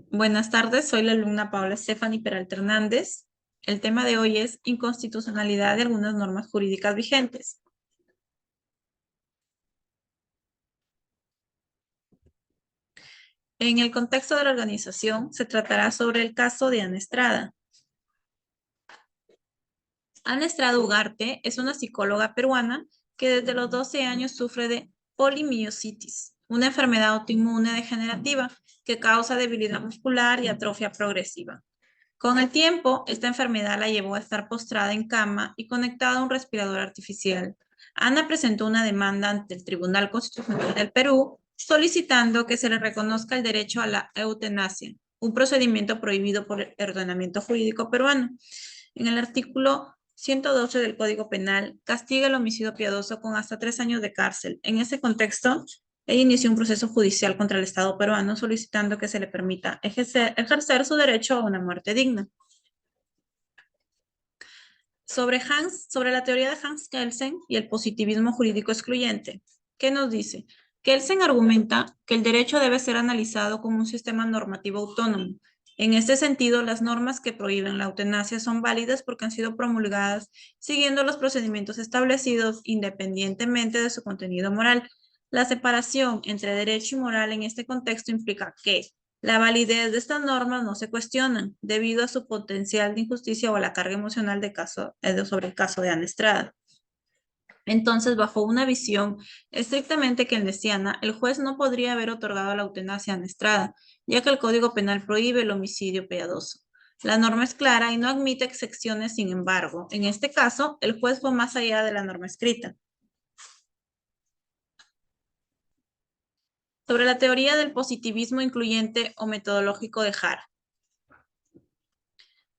Buenas tardes, soy la alumna Paola Stephanie Peralta Hernández. El tema de hoy es inconstitucionalidad de algunas normas jurídicas vigentes. En el contexto de la organización, se tratará sobre el caso de Ana Estrada. Ana Estrada Ugarte es una psicóloga peruana que desde los 12 años sufre de polimiositis, una enfermedad autoinmune degenerativa que causa debilidad muscular y atrofia progresiva. Con el tiempo, esta enfermedad la llevó a estar postrada en cama y conectada a un respirador artificial. Ana presentó una demanda ante el Tribunal Constitucional del Perú solicitando que se le reconozca el derecho a la eutanasia, un procedimiento prohibido por el ordenamiento jurídico peruano. En el artículo 112 del Código Penal, castiga el homicidio piadoso con hasta 3 años de cárcel. En ese contexto, ella inició un proceso judicial contra el Estado peruano solicitando que se le permita ejercer su derecho a una muerte digna. Sobre la teoría de Hans Kelsen y el positivismo jurídico excluyente. ¿Qué nos dice? Kelsen argumenta que el derecho debe ser analizado como un sistema normativo autónomo. En este sentido, las normas que prohíben la eutanasia son válidas porque han sido promulgadas siguiendo los procedimientos establecidos independientemente de su contenido moral. La separación entre derecho y moral en este contexto implica que la validez de estas normas no se cuestiona debido a su potencial de injusticia o a la carga emocional sobre el caso de Ana Estrada. Entonces, bajo una visión estrictamente keynesiana, el juez no podría haber otorgado la eutanasia a Ana Estrada, ya que el Código Penal prohíbe el homicidio piadoso. La norma es clara y no admite excepciones, sin embargo. En este caso, el juez fue más allá de la norma escrita. Sobre la teoría del positivismo incluyente o metodológico de Jara.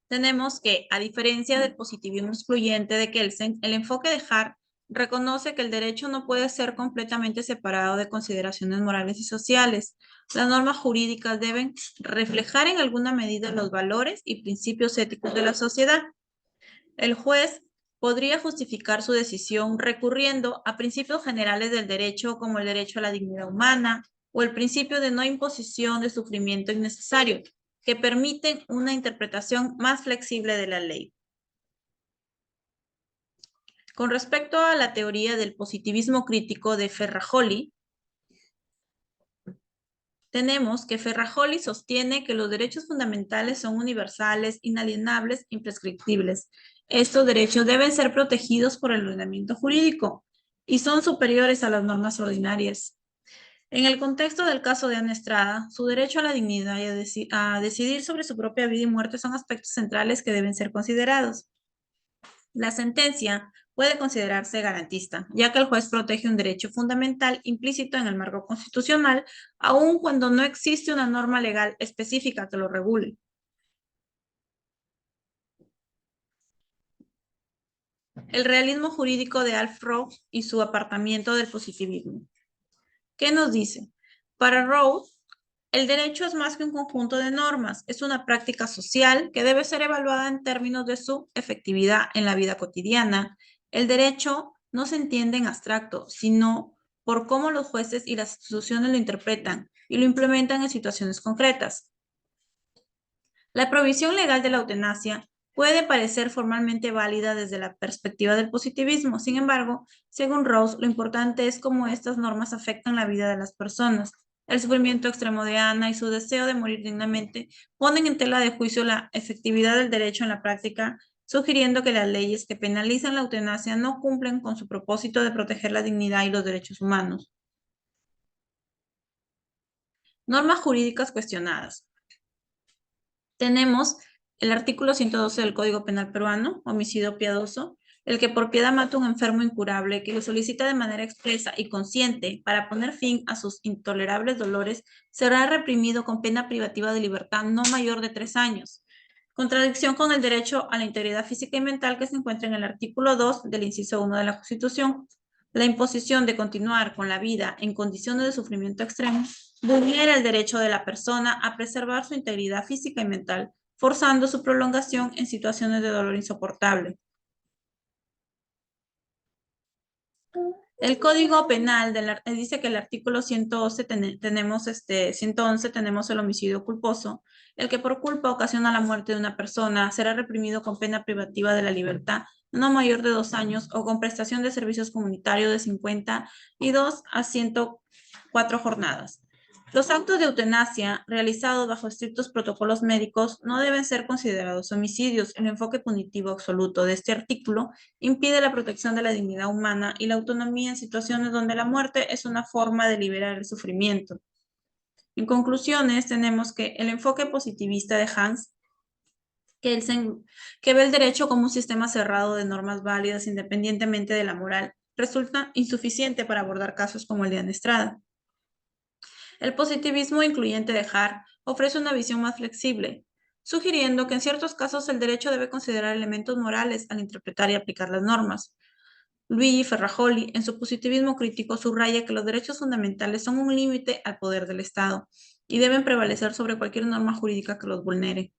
Tenemos que, a diferencia del positivismo excluyente de Kelsen, el enfoque de Hart reconoce que el derecho no puede ser completamente separado de consideraciones morales y sociales. Las normas jurídicas deben reflejar en alguna medida los valores y principios éticos de la sociedad. El juez podría justificar su decisión recurriendo a principios generales del derecho como el derecho a la dignidad humana o el principio de no imposición de sufrimiento innecesario, que permiten una interpretación más flexible de la ley. Con respecto a la teoría del positivismo crítico de Ferrajoli, tenemos que Ferrajoli sostiene que los derechos fundamentales son universales, inalienables, imprescriptibles. Estos derechos deben ser protegidos por el ordenamiento jurídico y son superiores a las normas ordinarias. En el contexto del caso de Ana Estrada, su derecho a la dignidad y a decidir sobre su propia vida y muerte son aspectos centrales que deben ser considerados. La sentencia puede considerarse garantista, ya que el juez protege un derecho fundamental implícito en el marco constitucional, aun cuando no existe una norma legal específica que lo regule. El realismo jurídico de Alf Rowe y su apartamiento del positivismo. ¿Qué nos dice? Para Rowe, el derecho es más que un conjunto de normas, es una práctica social que debe ser evaluada en términos de su efectividad en la vida cotidiana. El derecho no se entiende en abstracto, sino por cómo los jueces y las instituciones lo interpretan y lo implementan en situaciones concretas. La provisión legal de la eutanasia puede parecer formalmente válida desde la perspectiva del positivismo. Sin embargo, según Rawls, lo importante es cómo estas normas afectan la vida de las personas. El sufrimiento extremo de Ana y su deseo de morir dignamente ponen en tela de juicio la efectividad del derecho en la práctica, sugiriendo que las leyes que penalizan la eutanasia no cumplen con su propósito de proteger la dignidad y los derechos humanos. Normas jurídicas cuestionadas. Tenemos el artículo 112 del Código Penal peruano, homicidio piadoso, el que por piedad mata a un enfermo incurable que lo solicita de manera expresa y consciente para poner fin a sus intolerables dolores, será reprimido con pena privativa de libertad no mayor de 3 años. Contradicción con el derecho a la integridad física y mental que se encuentra en el artículo 2 del inciso 1 de la Constitución. La imposición de continuar con la vida en condiciones de sufrimiento extremo vulnera el derecho de la persona a preservar su integridad física y mental, forzando su prolongación en situaciones de dolor insoportable. El Código Penal dice que el artículo 111 111 tenemos el homicidio culposo, el que por culpa ocasiona la muerte de una persona será reprimido con pena privativa de la libertad no mayor de 2 años o con prestación de servicios comunitarios de 52 a 104 jornadas. Los actos de eutanasia realizados bajo estrictos protocolos médicos no deben ser considerados homicidios. El enfoque punitivo absoluto de este artículo impide la protección de la dignidad humana y la autonomía en situaciones donde la muerte es una forma de liberar el sufrimiento. En conclusiones, tenemos que el enfoque positivista de Hans, que ve el derecho como un sistema cerrado de normas válidas independientemente de la moral, resulta insuficiente para abordar casos como el de Ana Estrada. El positivismo incluyente de Hart ofrece una visión más flexible, sugiriendo que en ciertos casos el derecho debe considerar elementos morales al interpretar y aplicar las normas. Luigi Ferrajoli, en su positivismo crítico, subraya que los derechos fundamentales son un límite al poder del Estado y deben prevalecer sobre cualquier norma jurídica que los vulnere.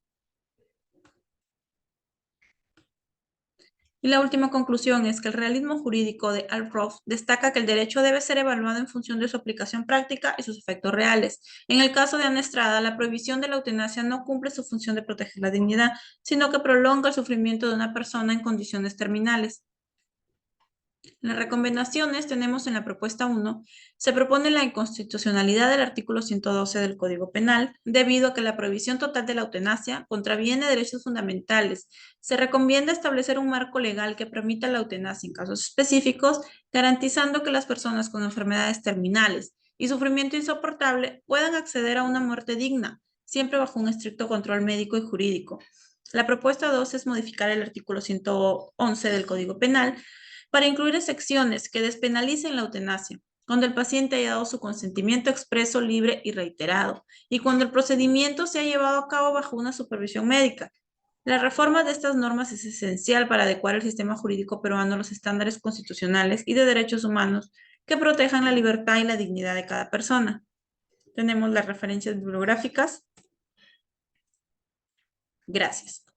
Y la última conclusión es que el realismo jurídico de Alf Roth destaca que el derecho debe ser evaluado en función de su aplicación práctica y sus efectos reales. En el caso de Ana Estrada, la prohibición de la eutanasia no cumple su función de proteger la dignidad, sino que prolonga el sufrimiento de una persona en condiciones terminales. Las recomendaciones tenemos en la propuesta 1, se propone la inconstitucionalidad del artículo 112 del Código Penal, debido a que la prohibición total de la eutanasia contraviene derechos fundamentales. Se recomienda establecer un marco legal que permita la eutanasia en casos específicos, garantizando que las personas con enfermedades terminales y sufrimiento insoportable puedan acceder a una muerte digna, siempre bajo un estricto control médico y jurídico. La propuesta 2 es modificar el artículo 111 del Código Penal para incluir secciones que despenalicen la eutanasia, cuando el paciente haya dado su consentimiento expreso, libre y reiterado, y cuando el procedimiento se ha llevado a cabo bajo una supervisión médica. La reforma de estas normas es esencial para adecuar el sistema jurídico peruano a los estándares constitucionales y de derechos humanos que protejan la libertad y la dignidad de cada persona. Tenemos las referencias bibliográficas. Gracias.